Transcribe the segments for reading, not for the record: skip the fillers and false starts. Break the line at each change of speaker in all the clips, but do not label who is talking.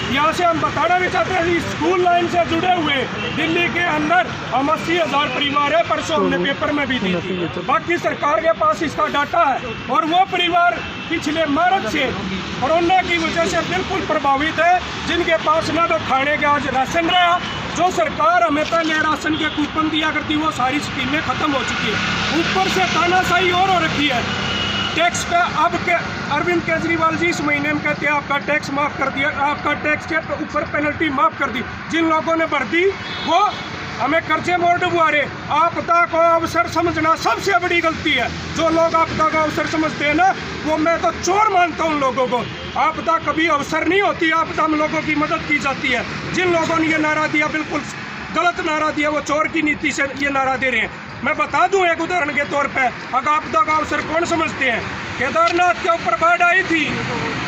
यहाँ से हम बताना भी चाहते हैं कि स्कूल लाइन से जुड़े हुए दिल्ली के अंदर हम 80,000 परिवार है, परसों हमने पेपर में भी दी थी। बाकी सरकार के पास इसका डाटा है और वो परिवार पिछले मार्च से कोरोना की वजह से बिल्कुल प्रभावित है, जिनके पास ना तो खाने का आज राशन रहा। जो सरकार हमें पहले राशन के कूपन दिया करती वो सारी स्कीमें खत्म हो चुकी है। ऊपर से तानाशाही और हो रखी है टैक्स पे। अब के अरविंद केजरीवाल जी इस महीने में कहते हैं आपका टैक्स माफ़ कर दिया, आपका टैक्स के ऊपर पेनल्टी माफ़ कर दी। जिन लोगों ने भर दी वो हमें कर्जे मोड़ डुबा रहे। आपदा को अवसर समझना सबसे बड़ी गलती है। जो लोग आपदा का अवसर समझते हैं ना, वो मैं तो चोर मानता हूँ लोगों को। आपदा कभी अवसर नहीं होती, आपदा में लोगों की मदद की जाती है। जिन लोगों ने ये नारा दिया, बिल्कुल गलत नारा दिया, वो चोर की नीति से ये नारा दे रहे हैं। मैं बता दूं एक उदाहरण के तौर पे, अगर आपदा का अवसर कौन समझते हैं? केदारनाथ के ऊपर बाढ़ आई थी,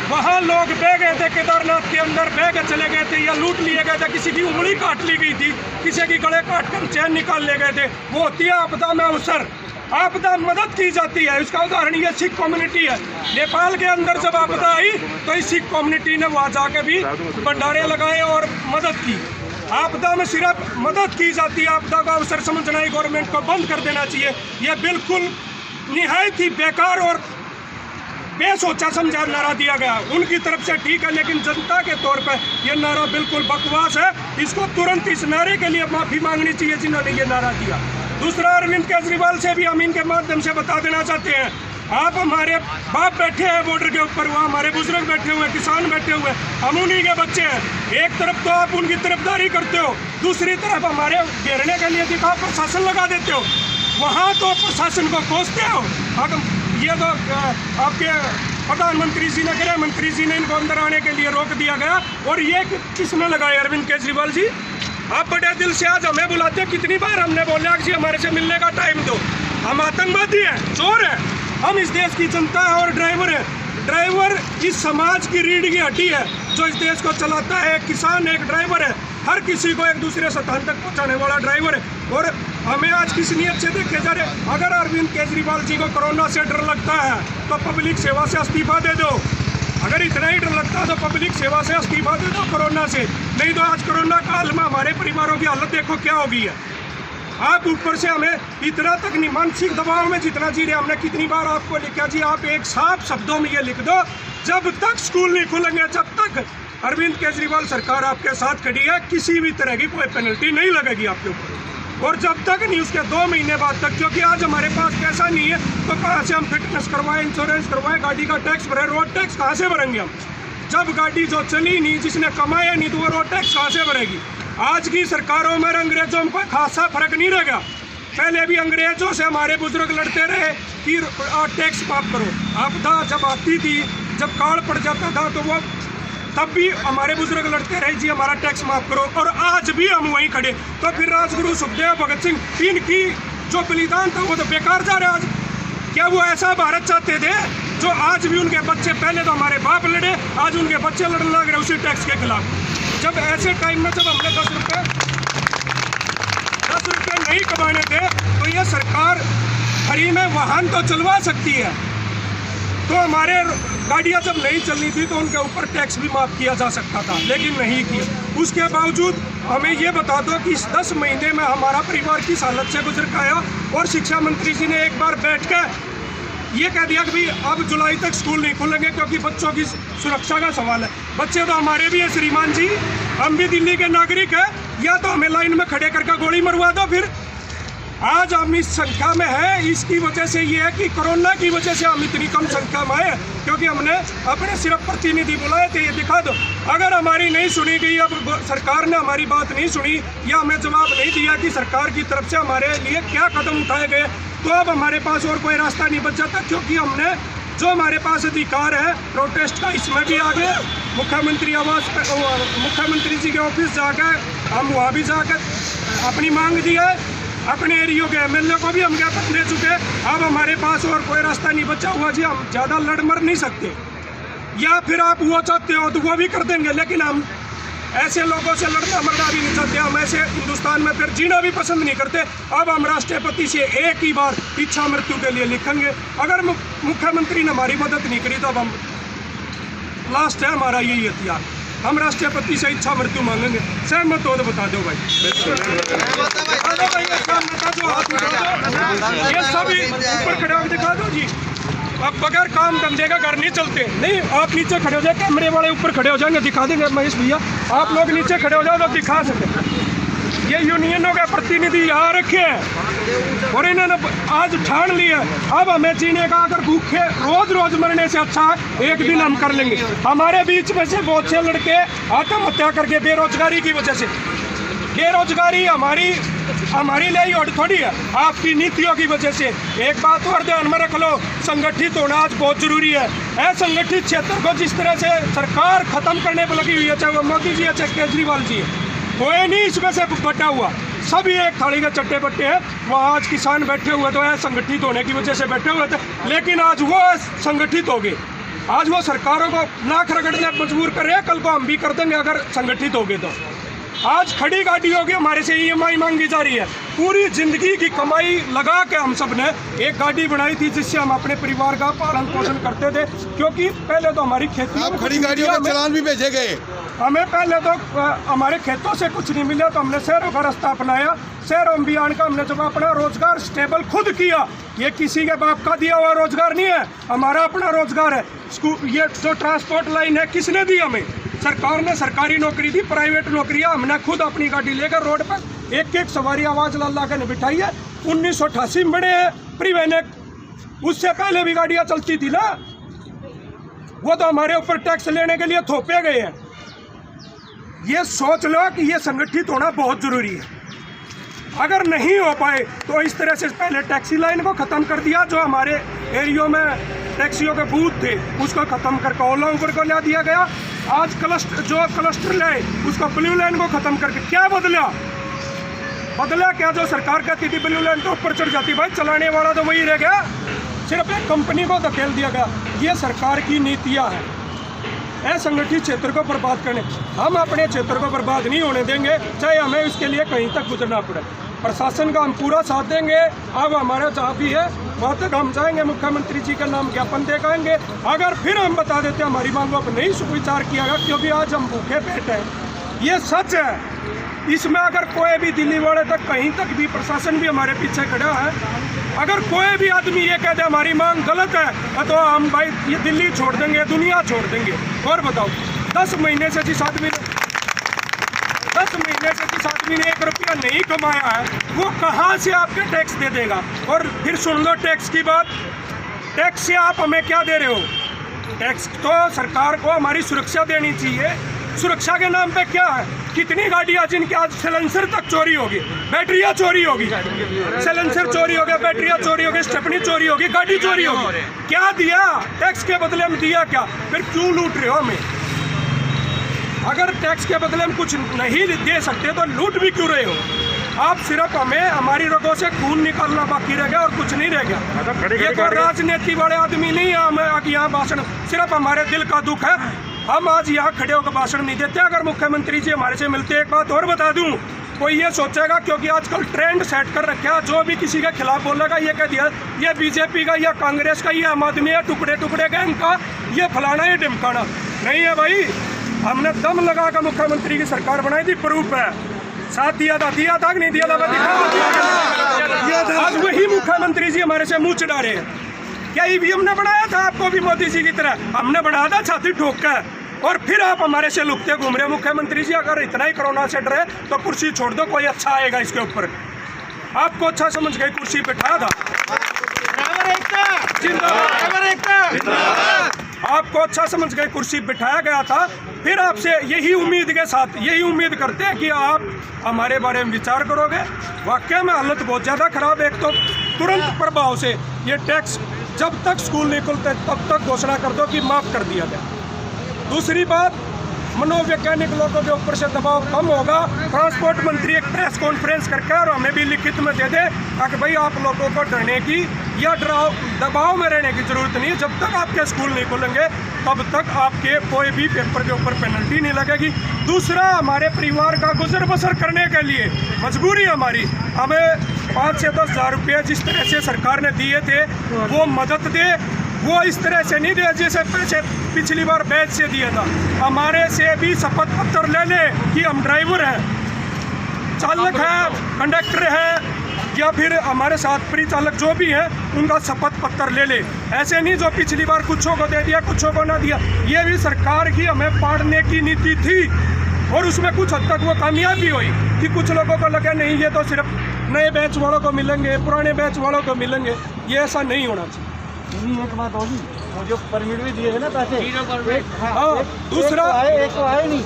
वहाँ लोग बह गए थे, केदारनाथ के अंदर बह के चले गए थे या लूट लिए गए थे, किसी की उंगली काट ली गई थी, किसी की गले काट कर चैन निकाल ले गए थे। वो होती है आपदा में अवसर, आपदा मदद की जाती है। इसका उदाहरण ये सिख कम्युनिटी है। नेपाल के अंदर जब आपदा आई तो इस सिख कम्युनिटी ने वहाँ जाके भी भंडारे लगाए और मदद की। आपदा में सिर्फ मदद की जाती है, आपदा का अवसर समझना ही गवर्नमेंट को बंद कर देना चाहिए। यह बिल्कुल निहायत ही बेकार और बेसोचा समझा नारा दिया गया। उनकी तरफ से ठीक है, लेकिन जनता के तौर पर यह नारा बिल्कुल बकवास है। इसको तुरंत इस नारे के लिए माफ़ी मांगनी चाहिए जिन्होंने ये नारा दिया। दूसरा, अरविंद केजरीवाल से भी हम इनके माध्यम से बता देना चाहते हैं, आप हमारे बाप बैठे हैं बॉर्डर के ऊपर, वहाँ हमारे बुजुर्ग बैठे हुए हैं, किसान बैठे हुए हैं, हम उन्हीं के बच्चे हैं। एक तरफ तो आप उनकी तरफदारी करते हो, दूसरी तरफ हमारे घेरने के लिए दिखा प्रशासन लगा देते हो। वहाँ तो प्रशासन को कोसते हो। ये तो आपके प्रधानमंत्री जी ने, गृह मंत्री जी ने इनको अंदर आने के लिए रोक दिया गया। और ये किसने लगाया? अरविंद केजरीवाल जी। आप बड़े दिल से आज हमें बुलाते हैं। कितनी बार हमने बोला कि हमारे से मिलने का टाइम दो। हम आतंकवादी हैं, चोर हैं, हम इस देश की जनता है और ड्राइवर है। ड्राइवर इस समाज की रीढ़ की हड्डी है जो इस देश को चलाता है। एक किसान, एक ड्राइवर है, हर किसी को एक दूसरे स्थान तक पहुंचाने वाला ड्राइवर है। और हमें आज किस नियत से देखे जा रहे? अगर अरविंद केजरीवाल जी को कोरोना से डर लगता है तो पब्लिक सेवा से इस्तीफा दे दो। अगर इतना ही डर लगता है तो पब्लिक सेवा से इस्तीफा दे दो कोरोना से। नहीं तो आज कोरोना काल में हमारे परिवारों की हालत देखो क्या हो गई है। आप ऊपर से हमें इतना तक नहीं, मानसिक दबाव में जितना जी रहे। हमने कितनी बार आपको लिखा जी, आप एक साफ शब्दों में ये लिख दो, जब तक स्कूल नहीं खुलेंगे, जब तक अरविंद केजरीवाल सरकार आपके साथ खड़ी है, किसी भी तरह की कोई पेनल्टी नहीं लगेगी आपके ऊपर। और जब तक नहीं, उसके 2 महीने बाद तक, क्योंकि आज हमारे पास पैसा नहीं है तो कहाँ से हम फिटनेस करवाएं, इंश्योरेंस करवाएं, गाड़ी का टैक्स भरें, रोड टैक्स कहाँ से भरेंगे हम? जब गाड़ी जो चली नहीं, जिसने कमाया नहीं, तो वो रोड टैक्स कहाँ से भरेगी? आज की सरकारों में अंग्रेजों में कोई खासा फर्क नहीं रहेगा। पहले भी अंग्रेजों से हमारे बुजुर्ग लड़ते रहे कि टैक्स माफ करो। आपदा जब आती थी, जब काल पड़ जाता था, तो वो तब भी हमारे बुजुर्ग लड़ते रहे जी हमारा टैक्स माफ करो। और आज भी हम वहीं खड़े। तो फिर राजगुरु सुखदेव, भगत सिंह, इनकी जो बलिदान था वो तो बेकार जा रहा है आज। क्या वो ऐसा भारत चाहते थे जो आज भी उनके बच्चे, पहले तो हमारे बाप लड़े, आज उनके बच्चे लड़ने लग रहे उसी टैक्स के खिलाफ? जब ऐसे टाइम में जब हमने 10 रुपये नहीं कमाने थे तो ये सरकार फ्री में वाहन तो चलवा सकती है। तो हमारे गाड़ियाँ जब नहीं चलनी थी तो उनके ऊपर टैक्स भी माफ़ किया जा सकता था, लेकिन नहीं किया। उसके बावजूद हमें ये बता दो कि इस 10 महीने में हमारा परिवार किस हालत से गुजर पाया। और शिक्षा मंत्री जी ने एक बार बैठ कर ये कह दिया कि भाई अब जुलाई तक स्कूल नहीं खुलेंगे क्योंकि बच्चों की सुरक्षा का सवाल है। बच्चे तो हमारे भी हैं श्रीमान जी, हम भी दिल्ली के नागरिक हैं। या तो हमें लाइन में खड़े करके गोली मरवा दो। फिर आज हम इस संख्या में हैं, इसकी वजह से ये है कि कोरोना की वजह से हम इतनी कम संख्या में आए, क्योंकि हमने अपने सिर्फ प्रतिनिधि बुलाए थे। ये दिखा दो। अगर हमारी नहीं सुनी गई, अब सरकार ने हमारी बात नहीं सुनी या हमें जवाब नहीं दिया कि सरकार की तरफ से हमारे लिए क्या कदम उठाए गए, तो अब हमारे पास और कोई रास्ता नहीं बच जाता। क्योंकि हमने जो हमारे पास अधिकार है प्रोटेस्ट का, इसमें भी आ गए। मुख्यमंत्री आवास पर, मुख्यमंत्री जी के ऑफिस जाकर हम वहाँ भी जाकर अपनी मांग दी है। अपने एरियो के एमएलए को भी हम ज्ञापन दे चुके। अब हमारे पास और कोई रास्ता नहीं बचा हुआ जी। हम ज़्यादा लड़ मर नहीं सकते, या फिर आप वो चाहते हो तो वो भी कर देंगे, लेकिन हम ऐसे लोगों से लड़ना मरना भी नहीं चाहते। हम ऐसे हिंदुस्तान में फिर जीना भी पसंद नहीं करते। अब हम राष्ट्रपति से एक ही बार इच्छा मृत्यु के लिए लिखेंगे। अगर मुख्यमंत्री ने हमारी मदद नहीं करी तो अब हम लास्ट है हमारा यही हथियार। हम राष्ट्रपति से इच्छा मृत्यु मांगेंगे। सहमत हो तो बता दो भाई। ये सभी ऊपर खड़े होकर दिखा दो जी। अब बगैर काम धंधे का घर नहीं चलते। नहीं, आप नीचे खड़े हो जाए, कैमरे वाले ऊपर खड़े हो जाएंगे, दिखा देंगे। महेश भैया आप लोग नीचे खड़े हो जाओ तो दिखा सके। ये यूनियनों के प्रतिनिधि यहाँ रखे हैं और इन्होंने आज ठान लिया, अब हमें जीने का अगर भूखे रोज रोज मरने से अच्छा एक दिन हम कर लेंगे। हमारे बीच में से बहुत से लड़के आत्महत्या करके बेरोजगारी की वजह से, बेरोजगारी हमारी लिए और थोड़ी है, आपकी नीतियों की वजह से। एक बात और ध्यान में रख लो, संगठित होना आज बहुत जरूरी है। असंगठित क्षेत्र को जिस तरह से सरकार खत्म करने पर लगी हुई है, चाहे वो मोदी जी है चाहे केजरीवाल जी है, कोई नहीं इसमें से बटा हुआ, सभी एक थाली के चट्टे बट्टे हैं। वो आज किसान बैठे हुए तो संगठित होने की वजह से बैठे हुए थे, लेकिन आज वो संगठित हो गए। आज वो सरकारों को नाक रगड़ने मजबूर कर रहे हैं, कल को हम भी कर देंगे अगर संगठित हो गए तो। आज खड़ी गाड़ियों की हमारे से EMI मांगी जा रही है। पूरी जिंदगी की कमाई लगा के हम सब ने एक गाड़ी बनाई थी जिससे हम अपने परिवार का पालन पोषण करते थे, क्योंकि पहले तो हमारी खेती
खड़ी गाड़ियों का चालान भी भेजे गए।
हमें पहले तो हमारे खेतों से कुछ नहीं मिला तो हमने शहरों का रास्ता अपनाया। शहरों अभियान का हमने जब अपना रोजगार स्टेबल खुद किया, ये किसी के बाप का दिया हुआ रोजगार नहीं है, हमारा अपना रोजगार है। ये जो ट्रांसपोर्ट लाइन है किसने दी हमें? सरकार ने सरकारी नौकरी दी, प्राइवेट नौकरियां हमने खुद अपनी गाड़ी लेकर रोड पर एक एक सवारी आवाज ला के बिठाई है। 1988 में बड़े हैं प्रीवेनेक, उससे पहले भी गाड़ियां चलती थी ना, वो तो हमारे ऊपर टैक्स लेने के लिए थोपे गए हैं। ये सोच लो कि ये संगठित होना बहुत जरूरी है। अगर नहीं हो पाए तो इस तरह से पहले टैक्सी लाइन को ख़त्म कर दिया, जो हमारे एरियो में टैक्सियों के बूथ थे उसको ख़त्म करके ओला उबर को ला दिया गया। आज क्लस्टर लाए उसको ब्लू लाइन को ख़त्म करके क्या बदला क्या? जो सरकार कहती थी ब्लू लाइन तो ऊपर चढ़ जाती, भाई चलाने वाला तो वही रह गया, सिर्फ एक कंपनी को धकेल दिया गया। ये सरकार की नीतियाँ हैं असंगठित क्षेत्र को बर्बाद करने। हम अपने क्षेत्र को बर्बाद नहीं होने देंगे, चाहे हमें इसके लिए कहीं तक गुजरना पड़े। प्रशासन का हम पूरा साथ देंगे। अब हमारा चाह भी है, वहाँ तक हम जाएंगे, मुख्यमंत्री जी का नाम ज्ञापन देखाएंगे। अगर फिर हम बता देते हमारी मांगों पर नहीं विचार किया गया, क्योंकि आज हम भूखे पेट हैं, ये सच है। इसमें अगर कोई भी दिल्ली वाले तक कहीं तक भी प्रशासन भी हमारे पीछे खड़ा है, अगर कोई भी आदमी ये कहते हमारी मांग गलत है तो हम भाई ये दिल्ली छोड़ देंगे, दुनिया छोड़ देंगे। और बताओ 10 महीने से जिस आदमी ने 1 रुपया नहीं कमाया है, वो कहाँ से आपके टैक्स दे देगा? और फिर सुन लो टैक्स की बात, टैक्स से आप हमें क्या दे रहे हो? टैक्स तो सरकार को हमारी सुरक्षा देनी चाहिए। सुरक्षा के नाम पे क्या है? कितनी गाड़ियाँ जिनके आज सिलेंसर तक चोरी होगी, बैटरियाँ चोरी होगी, सिलेंसर चोरी हो गया, बैटरियाँ चोरी हो गई, स्टेपनी चोरी होगी, गाड़ी चोरी होगी। क्या दिया टैक्स के बदले में? दिया क्या? फिर क्यों लूट रहे हो हमें? अगर टैक्स के बदले में कुछ नहीं दे सकते तो लूट भी क्यों रहे हो आप? सिर्फ हमें हमारी रगों से खून निकालना बाकी रह गया और कुछ नहीं रह गया। ये कोई राजनीति वाले आदमी नहीं है। हमें यहाँ भाषण, सिर्फ हमारे दिल का दुख है। हम आज यहाँ खड़े होकर भाषण नहीं देते। अगर मुख्यमंत्री जी हमारे से मिलते, एक बात और बता दूं, कोई ये सोचेगा क्योंकि आजकल ट्रेंड सेट कर रखा है, जो भी किसी के खिलाफ बोलेगा ये कह दिया ये बीजेपी का, या कांग्रेस का, ये आम आदमी है, टुकड़े टुकड़े गैंग का, ये फलाना ये ढिमकाना। नहीं है भाई, हमने दम लगा कर मुख्यमंत्री की सरकार बनाई थी, प्रूफ है। साथ दिया था कि नहीं दिया था? आज वही मुख्यमंत्री जी हमारे से मुँह चढ़ा रहे हैं। क्या ईवीएम ने बनाया था आपको भी मोदी जी की तरह? हमने बनाया था छाती ठोक कर, और फिर आप हमारे से लुकते घूम रहे। मुख्यमंत्री जी अगर इतना ही कोरोना से डरे तो कुर्सी छोड़ दो, कोई अच्छा आएगा इसके ऊपर। आपको अच्छा समझ गए कुर्सी बिठाया था, आपको अच्छा समझ गए कुर्सी बिठाया गया था। फिर आपसे यही उम्मीद के साथ यही उम्मीद करते हैं कि आप हमारे बारे में विचार करोगे। वाकई में हालत बहुत ज़्यादा खराब है। एक तो तुरंत प्रभाव से ये टैक्स जब तक स्कूल नहीं खुलते तब तक घोषणा कर दो कि माफ़ कर दिया जाए। दूसरी बात, मनोवैज्ञानिक लोगों के ऊपर से दबाव कम होगा। ट्रांसपोर्ट मंत्री एक प्रेस कॉन्फ्रेंस करके और हमें भी लिखित में दे दे ताकि भाई आप लोगों को डरने की या दबाव में रहने की ज़रूरत नहीं है। जब तक आपके स्कूल नहीं खुलेंगे तब तक आपके कोई भी पेपर के ऊपर पेनल्टी नहीं लगेगी। दूसरा, हमारे परिवार का गुजर बसर करने के लिए मजबूरी हमारी, हमें 5 से 10 हज़ार रुपये जिस तरह से सरकार ने दिए थे वो मदद दे, वो इस तरह से नहीं दे जैसे पैसे पिछली बार बैच से दिया था, हमारे से भी शपथ पत्र ले ले कि हम ड्राइवर हैं, चालक है, कंडक्टर है या फिर हमारे साथ परिचालक जो भी है उनका शपथ पत्र ले ले। ऐसे नहीं जो पिछली बार कुछों को दे दिया कुछों को ना दिया। ये भी सरकार की हमें पाड़ने की नीति थी और उसमें कुछ हद तक वो कामयाब भी हुई कि कुछ लोगों को लगा नहीं ये तो सिर्फ नए बैच वालों को मिलेंगे, पुराने बैच वालों को मिलेंगे। ये ऐसा नहीं होना चाहिए।
एक बात होगी, जो परमिट भी दिए थे ना पैसे,
हाँ,
एक तो आए नहीं।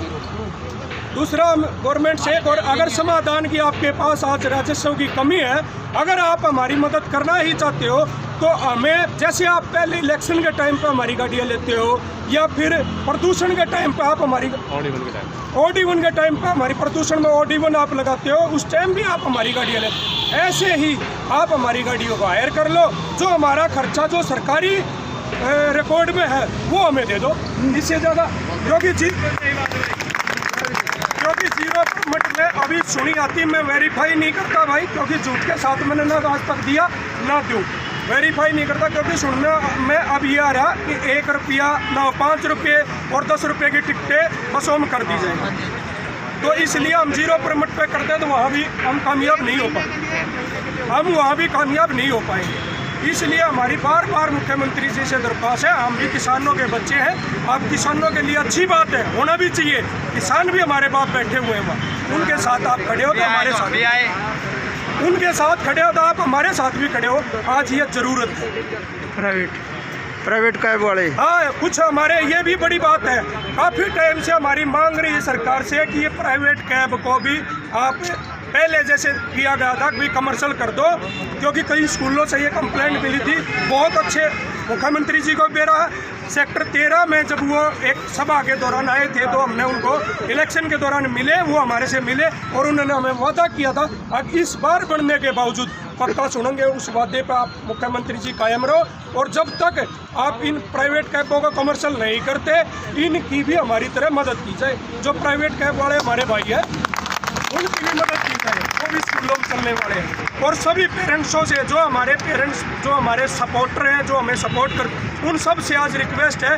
दूसरा गवर्नमेंट से और अगर समाधान की आपके पास आज राजस्व की कमी है, अगर आप हमारी मदद करना ही चाहते हो तो हमें, जैसे आप पहले इलेक्शन के टाइम पे हमारी गाड़ियाँ लेते हो या फिर प्रदूषण के टाइम पे आप हमारी OD1 के टाइम पे हमारी प्रदूषण में OD1 आप लगाते हो, उस टाइम भी आप हमारी गाड़ियाँ लेते हो। ऐसे ही आप हमारी गाड़ियों को हायर कर लो, जो हमारा खर्चा जो सरकारी रिकॉर्ड में है वो हमें दे दो। इससे ज़्यादा क्योंकि जीरो परमिट में अभी सुनी आती, मैं वेरीफाई नहीं करता भाई, क्योंकि झूठ के साथ मैंने ना आज तक दिया ना दूँ, वेरीफाई नहीं करता। क्योंकि सुनने में अब ये आ रहा कि 1 रुपया ना 5 रुपये और 10 रुपये की टिकटें बसों में कर दी जाएगी, तो इसलिए हम जीरो परमिट पे करते हैं तो वहाँ भी हम कामयाब नहीं हो पाएंगे। इसलिए हमारी बार बार मुख्यमंत्री जी से दरख्वास्त है, हम भी किसानों के बच्चे हैं, आप किसानों के लिए अच्छी बात है, होना भी चाहिए। किसान भी हमारे बाप बैठे हुए हैं वहाँ, उनके साथ आप खड़े हो तो हमारे साथ भी आए, उनके साथ खड़े हो तो आप हमारे साथ भी खड़े हो। आज ये जरूरत है।
प्राइवेट कैब वाले,
हाँ, कुछ हमारे ये भी बड़ी बात है, काफ़ी टाइम से हमारी मांग रही है सरकार से कि ये प्राइवेट कैब को भी आप पहले जैसे किया गया था कि कमर्शियल कर दो, क्योंकि कई स्कूलों से ये कंप्लेंट मिली थी। बहुत अच्छे मुख्यमंत्री जी को भी रहा। सेक्टर 13 में जब वो एक सभा के दौरान आए थे तो हमने उनको इलेक्शन के दौरान मिले, वो हमारे से मिले और उन्होंने हमें वादा किया था। अब इस बार बढ़ने के बावजूद पक्का सुनेंगे, उस वादे पर आप मुख्यमंत्री जी कायम रहो, और जब तक आप इन प्राइवेट कैबों को कमर्शियल नहीं करते, इनकी भी हमारी तरह मदद की जाए। जो प्राइवेट कैब वाले हमारे भाई हैं उनकी भी मदद की जाए, वो भी स्कूलों में चलने वाले हैं। और सभी पेरेंट्सों से, जो हमारे पेरेंट्स, जो हमारे सपोर्टर हैं, जो हमें सपोर्ट कर, उन सब से आज रिक्वेस्ट है,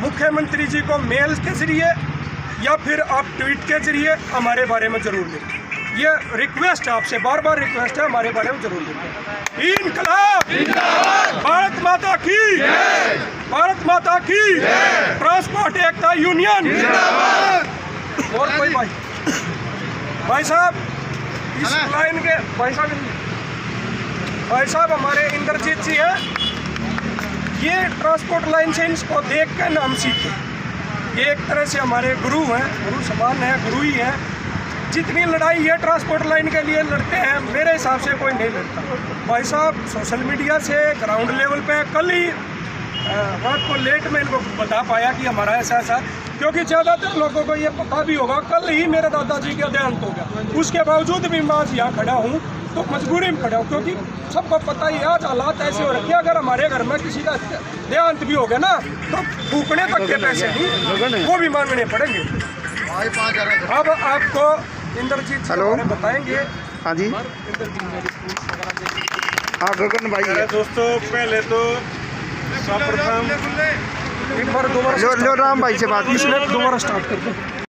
मुख्यमंत्री जी को मेल के जरिए या फिर आप ट्वीट के जरिए हमारे बारे में ज़रूर लिखें। ये रिक्वेस्ट है आपसे, बार बार रिक्वेस्ट है, हमारे बारे में ज़रूर लिखें। इनकलाब, भारत माता की, भारत माता की, ट्रांसपोर्ट एकता यूनियन। और कोई भाई साहब इस लाइन के भाई साहब हमारे इंद्रजीत जी हैं, ये ट्रांसपोर्ट लाइन से इनको देख कर नाम सीखे। ये एक तरह से हमारे गुरु हैं, गुरु समान हैं, गुरु ही हैं। जितनी लड़ाई है ट्रांसपोर्ट लाइन के लिए लड़ते हैं, मेरे हिसाब से कोई नहीं लड़ता। भाई साहब सोशल मीडिया से ग्राउंड लेवल पे कल ही रात को लेट में इनको बता पाया कि हमारा ऐसा ऐसा, क्योंकि ज़्यादातर लोगों को ये पता भी होगा। कल ही मेरे दादाजी का देहांत हो गया, उसके बावजूद भी मैं आज यहाँ खड़ा हूँ तो मजबूरी में खड़ा हूँ, क्योंकि सबको पता ही आज हालात ऐसे हो रखे। अगर हमारे घर में किसी का देहांत भी हो गया ना तो फूकने तक के पैसे नहीं, वो भी मांगने पड़ेंगे। अब आपको इंद्रजीत जी बताएंगे।
हाँ जी, हाँ गगन भाई।
दोस्तों, पहले तो सर्वप्रथम
एक बार दोबारा
लो राम भाई से बात
दोबारा स्टार्ट करते हैं।